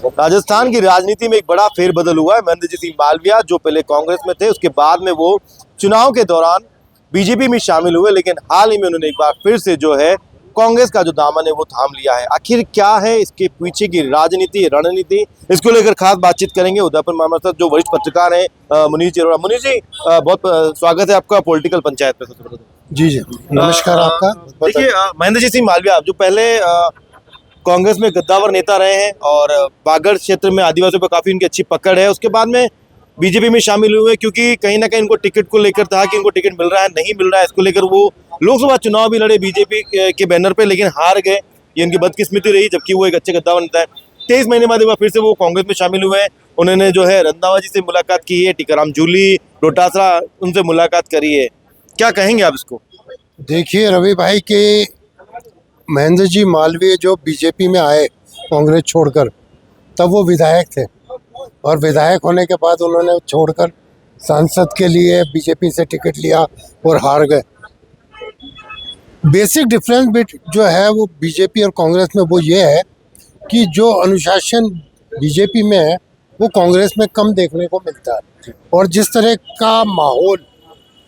राजस्थान की राजनीति में एक बड़ा फेरबदल हुआ है। महेंद्र सिंह मालविया जो पहले कांग्रेस में थे, उसके बाद में वो चुनाव के दौरान बीजेपी में शामिल हुए, लेकिन हाल ही में उन्होंने एक बार फिर से जो है कांग्रेस का जो दामन है वो थाम लिया है। आखिर क्या है इसके पीछे की राजनीति, रणनीति, इसको लेकर खास बातचीत करेंगे। उदयपुर में हमारे साथ जो वरिष्ठ पत्रकार हैं मुनीष जी अरोड़ा। मुनीष जी, बहुत स्वागत है आपका पॉलिटिकल पंचायत पे। सबसे पहले जी जी नमस्कार आपका। देखिए, महेंद्र सिंह मालविया जो पहले कांग्रेस में गद्दावर नेता रहे हैं और बागड़ क्षेत्र में आदिवासियों पर काफी उनकी अच्छी पकड़ है, उसके बाद में बीजेपी में शामिल हुए क्योंकि कहीं ना कहीं उनको टिकट को लेकर था कि उनको टिकट मिल रहा है नहीं मिल रहा है, इसको लेकर वो लोकसभा चुनाव भी लड़े बीजेपी के बैनर पे, लेकिन हार गए। ये उनकी बदकिस्मती रही, जबकि वो एक अच्छे गद्दावर नेता है। 23 महीने बाद एक बार फिर से वो कांग्रेस में शामिल हुए हैं। उन्होंने जो है रंधावा जी से मुलाकात की है, टीकाराम जूली, डोटासरा, उनसे मुलाकात करी है। क्या कहेंगे आप इसको? देखिए रवि भाई के महेंद्र जी मालवीय जो बीजेपी में आए कांग्रेस छोड़कर, तब वो विधायक थे और विधायक होने के बाद उन्होंने छोड़कर सांसद के लिए बीजेपी से टिकट लिया और हार गए। बेसिक डिफरेंस जो है वो बीजेपी और कांग्रेस में वो ये है कि जो अनुशासन बीजेपी में है वो कांग्रेस में कम देखने को मिलता है, और जिस तरह का माहौल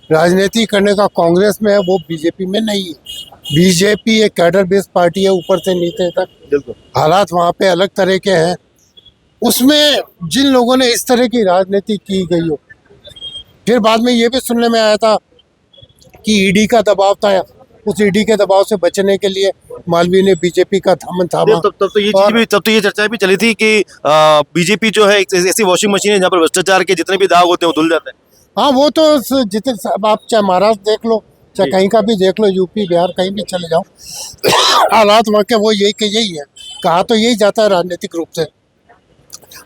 राजनीति करने का कांग्रेस में है वो बीजेपी में नहीं है। बीजेपी एक कैडर बेस्ड पार्टी है, ऊपर से नीचे तक हालात वहाँ पे अलग तरह के हैं। उसमें जिन लोगों ने इस तरह की राजनीति की गई हो, फिर बाद में ये भी सुनने में आया था कि ईडी का दबाव था, उस ईडी के दबाव से बचने के लिए मालवीय ने बीजेपी का दामन थामा। तब तो ये चर्चा भी चली थी कि बीजेपी जो है एक ऐसी वॉशिंग मशीन है जहाँ पर भ्रष्टाचार के जितने भी दाग होते हैं वो धुल जाते हैं। हाँ, वो तो जितने आप चाहे महाराष्ट्र देख लो, चाहे कहीं का भी देख लो, यूपी बिहार कहीं भी चले जाओ, हालात वहाँ के वो यही है। कहा तो यही जाता है राजनीतिक रूप से,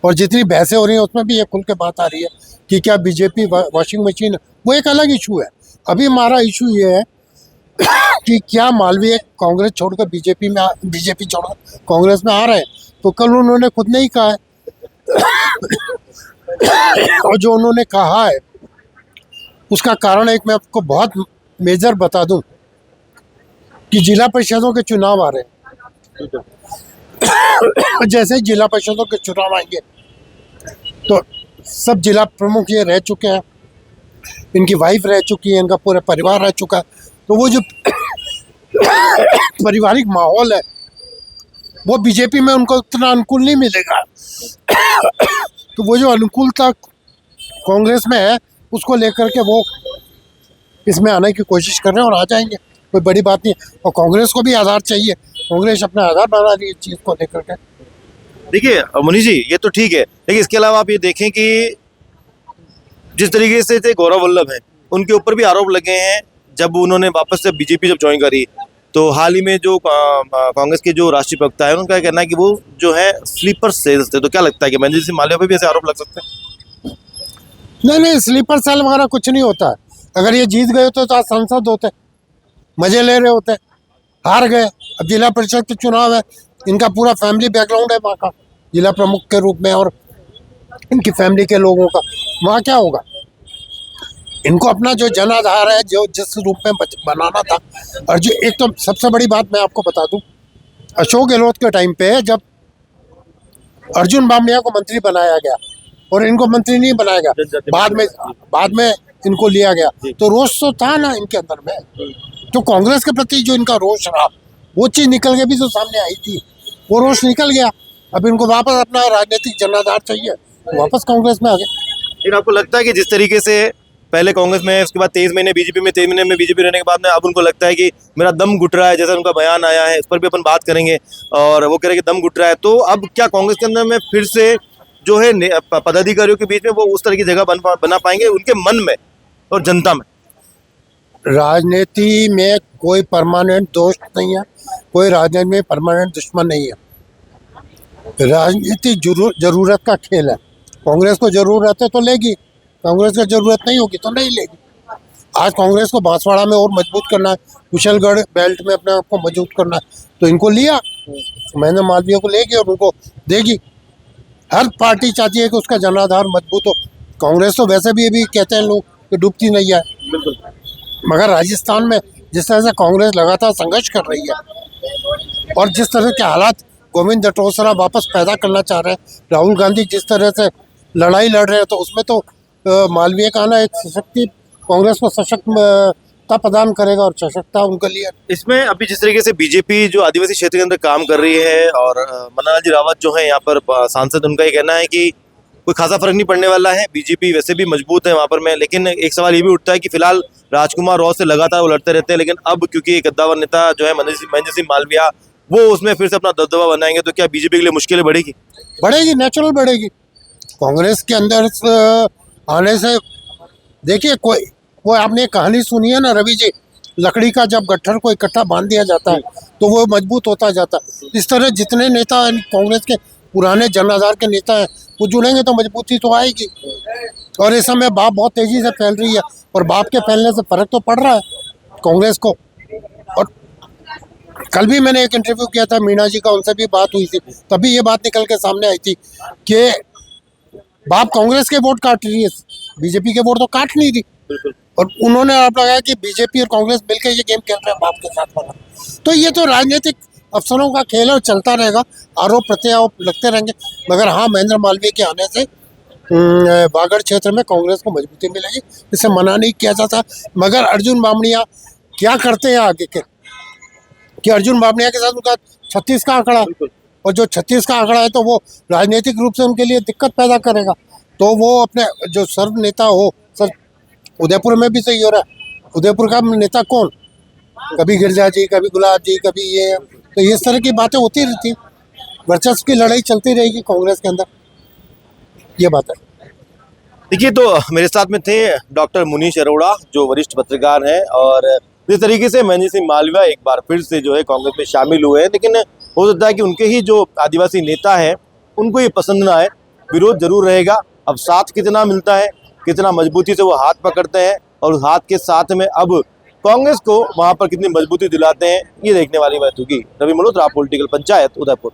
और जितनी बहसें हो रही हैं उसमें भी ये खुल के बात आ रही है कि क्या बीजेपी वॉशिंग मशीन, वो एक अलग इशू है। अभी हमारा इशू ये है कि क्या मालवीय कांग्रेस छोड़कर बीजेपी छोड़कर कांग्रेस में आ रहे हैं, तो कल उन्होंने खुद ने ही कहा है और जो उन्होंने कहा है उसका कारण एक मैं आपको बहुत मेजर बता दूं कि जिला परिषदों के चुनाव आ रहे हैं। जैसे ही जिला परिषदों के चुनाव आएंगे तो सब जिला प्रमुख ये रह चुके हैं, इनकी वाइफ रह चुकी है, इनका पूरा परिवार रह चुका है, तो वो जो पारिवारिक माहौल है वो बीजेपी में उनको उतना अनुकूल नहीं मिलेगा। तो वो जो अनुकूलता कांग्रेस में है उसको लेकर के वो इसमें आने की कोशिश कर रहे हैं और आ जाएंगे, कोई बड़ी बात नहीं है। और कांग्रेस को भी आधार चाहिए, कांग्रेस अपना आधार बना रही है चीज़ को लेकर के। देखिए मनीष जी, ये तो ठीक है, लेकिन इसके अलावा आप ये देखें कि जिस तरीके से थे गौरव वल्लभ हैं, उनके ऊपर भी आरोप लगे हैं। जब उन्होंने वापस से बीजेपी जब ज्वाइन करी तो हाल ही में जो कांग्रेस के जो राष्ट्रीय प्रवक्ता है उनका कहना है कि वो जो है स्लीपर सेल्स थे। तो क्या लगता है कि महेंद्र सिंह मालविया पे भी ऐसे आरोप लग सकते हैं? नहीं, स्लीपर सेल वगैरह कुछ नहीं होता है। अगर ये जीत गए तो आज सांसद होते, मजे ले रहे होते, हार गए। अब जिला परिषद के चुनाव है, इनका पूरा फैमिली बैकग्राउंड है वहाँ का, जिला प्रमुख के रूप में और इनकी फैमिली के लोगों का। वहाँ क्या होगा, इनको अपना जो जनाधार है जो जिस रूप में बनाना था। और जो एक तो सबसे बड़ी बात मैं आपको बता दूं, अशोक गहलोत के टाइम पे जब अर्जुन बामनिया को मंत्री बनाया गया और इनको मंत्री नहीं बनाया गया, बाद में इनको लिया गया, तो रोष तो था ना इनके अंदर में। तो कांग्रेस के प्रति जो इनका रोष रहा वो चीज़ निकल के भी तो सामने आई थी, वो रोष निकल गया। अब इनको वापस अपना राजनीतिक जनाधार चाहिए, तो वापस कांग्रेस में आ गए। लेकिन आपको लगता है कि जिस तरीके से पहले कांग्रेस में, उसके बाद 23 महीने बीजेपी में, 23 महीने में बीजेपी रहने के बाद में अब उनको लगता है कि मेरा दम घुट रहा है, जैसा उनका बयान आया है, इस पर भी अपन बात करेंगे, और वो कह रहे हैं कि दम घुट रहा है, तो अब क्या कांग्रेस के अंदर में फिर से जो है पदाधिकारियों के बीच में वो उस तरह की जगह बना पाएंगे उनके मन में और जनता में? राजनीति में कोई परमानेंट दोस्त नहीं है, कोई राजनीति में परमानेंट दुश्मन नहीं है। राजनीति जरूरत का खेल है। कांग्रेस को जरूरत है तो लेगी, कांग्रेस को जरूरत नहीं होगी तो नहीं लेगी। आज कांग्रेस को बांसवाड़ा में और मजबूत करना है, कुशलगढ़ बेल्ट में अपने आप को मजबूत करना है, तो इनको लिया, महेंद्र मालवीय को लेगी और उनको देगी। हर पार्टी चाहती है कि उसका जनाधार मजबूत हो। कांग्रेस तो वैसे भी अभी कहते हैं लोग कि डूबती नहीं है, मगर राजस्थान में जिस तरह से कांग्रेस लगातार संघर्ष कर रही है और जिस तरह के हालात गोविंद डोटासरा वापस पैदा करना चाह रहे हैं। राहुल गांधी जिस तरह से लड़ाई लड़ रहे हैं, तो उसमें तो मालवीय का आना एक सशक्ति कांग्रेस को सशक्तता प्रदान करेगा और सशक्तता उनके लिए। इसमें अभी जिस तरीके से बीजेपी जो आदिवासी क्षेत्र के अंदर काम कर रही है और मन्ना जी रावत जो है यहाँ पर सांसद, उनका ये कहना है कि कोई खासा फर्क नहीं पड़ने वाला है, बीजेपी वैसे भी मजबूत है वहाँ पर में। लेकिन एक सवाल ये भी उठता है कि फिलहाल राजकुमार राव से लगातार वो लड़ते रहते हैं, लेकिन अब क्योंकि एक गद्दावर नेता जो है महेंद्र सिंह मालविया, वो उसमें फिर से अपना दबदबा बनाएंगे, तो क्या बीजेपी के लिए मुश्किलें बढ़ेगी? बढ़ेगी, नेचुरल बढ़ेगी। कांग्रेस के अंदर आने से देखिए, कोई वो आपने कहानी सुनी है ना रवि जी, लकड़ी का जब गट्ठर को इकट्ठा बांध दिया जाता है तो वो मजबूत होता जाता है। इस तरह जितने नेता कांग्रेस के पुराने जनाधार के नेता हैं वो जुड़ेंगे तो मजबूती तो आएगी। और इस समय बाप बहुत तेजी से फैल रही है, और बाप के फैलने से फर्क तो पड़ रहा है कांग्रेस को। और कल भी मैंने एक इंटरव्यू किया था मीणा जी का, उनसे भी बात हुई थी, तभी ये बात निकल के सामने आई थी कि बाप कांग्रेस के वोट काट रही है, बीजेपी के वोट तो काट नहीं रही। और उन्होंने आप लगाया कि बीजेपी और कांग्रेस मिलकर ये गेम खेल रहे हैं बाप के साथ वाला। तो ये तो राजनीतिक अफसरों का खेल है और चलता रहेगा, आरोप प्रत्यारोप लगते रहेंगे। मगर हाँ, महेंद्र मालवीय के आने से बागड़ क्षेत्र में कांग्रेस को मजबूती मिलेगी, इसे मना नहीं किया जाता। मगर अर्जुन बामणिया क्या करते हैं आगे के, कि अर्जुन बामणिया के साथ उनका 36 का आंकड़ा, और जो 36 का आंकड़ा है तो वो राजनीतिक रूप से उनके लिए दिक्कत पैदा करेगा। तो वो अपने जो सर्व नेता हो, सर उदयपुर में भी सही हो रहा है, उदयपुर का नेता कौन, कभी गिरजा जी, कभी गुलाब जी, कभी ये, तो इस तरह की बातें होती रहती हैं। वर्चस्व की लड़ाई चलती रहेगी कांग्रेस के अंदर, ये बात है। देखिए, तो मेरे साथ में थे डॉक्टर मुनीश अरोड़ा, जो वरिष्ठ पत्रकार हैं, और जिस तरीके से महेंद्र सिंह मालविया एक बार फिर से जो है कांग्रेस में शामिल हुए हैं, लेकिन हो सकता है कि उनके ही जो आदिवासी नेता हैं उनको ये पसंद ना आए, विरोध जरूर रहेगा। अब साथ कितना मिलता है, कितना मजबूती से वो हाथ पकड़ते हैं, और उस हाथ के साथ में अब कांग्रेस को वहां पर कितनी मजबूती दिलाते हैं, ये देखने वाली बात होगी। रवि मल्होत्रा, पॉलिटिकल पंचायत, उदयपुर।